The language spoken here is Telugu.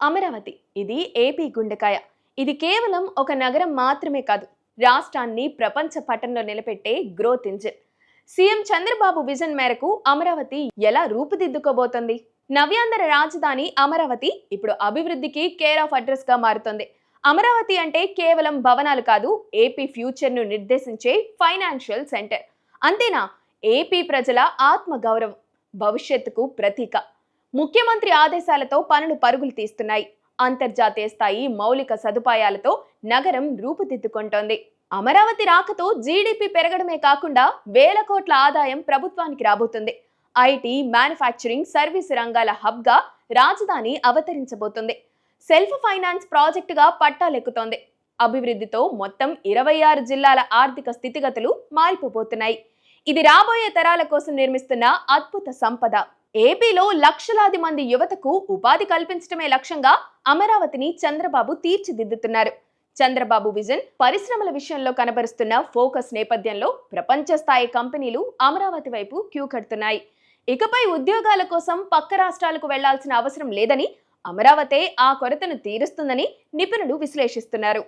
అమరావతి ఇది ఏపీ గుండెకాయ. ఇది కేవలం ఒక నగరం మాత్రమే కాదు, రాష్ట్రాన్ని ప్రపంచ పటంలో నిలబెట్టే growth engine. CM Chandrababu vision మేరకు అమరావతి ఎలా రూపుదిద్దుకోబోతోంది? నవ్యాంధ్ర రాజధాని అమరావతి ఇప్పుడు అభివృద్ధికి కేర్ ఆఫ్ అడ్రస్ గా మారుతోంది. అమరావతి అంటే కేవలం భవనాలు కాదు, ఏపీ ఫ్యూచర్ ను నిర్దేశించే ఫైనాన్షియల్ సెంటర్. అంతేనా, ఏపీ ప్రజల ఆత్మ గౌరవం, భవిష్యత్తుకు ప్రతీక. ముఖ్యమంత్రి ఆదేశాలతో పనులు పరుగులు తీస్తున్నాయి. అంతర్జాతీయ స్థాయి మౌలిక సదుపాయాలతో నగరం రూపుదిద్దుకుంటోంది. అమరావతి రాకతో జీడీపీ పెరగడమే కాకుండా వేల కోట్ల ఆదాయం ప్రభుత్వానికి రాబోతుంది. ఐటీ, మ్యానుఫ్యాక్చరింగ్, సర్వీస్ రంగాల హబ్ గా రాజధాని అవతరించబోతుంది. సెల్ఫ్ ఫైనాన్స్ ప్రాజెక్టుగా పట్టాలెక్కుతోంది. అభివృద్ధితో మొత్తం 26 జిల్లాల ఆర్థిక స్థితిగతులు మారిపోబోతున్నాయి. ఇది రాబోయే తరాల కోసం నిర్మిస్తున్న అద్భుత సంపద. ఏపీలో లక్షలాది మంది యువతకు ఉపాధి కల్పించడమే లక్ష్యంగా అమరావతిని చంద్రబాబు తీర్చిదిద్దుతున్నారు. చంద్రబాబు విజన్, పరిశ్రమల విషయంలో కనబరుస్తున్న ఫోకస్ నేపథ్యంలో ప్రపంచ స్థాయి కంపెనీలు అమరావతి వైపు క్యూ కడుతున్నాయి. ఇకపై ఉద్యోగాల కోసం పక్క రాష్ట్రాలకు వెళ్లాల్సిన అవసరం లేదని, అమరావతే ఆ కొరతను తీరుస్తుందని నిపుణులు విశ్లేషిస్తున్నారు.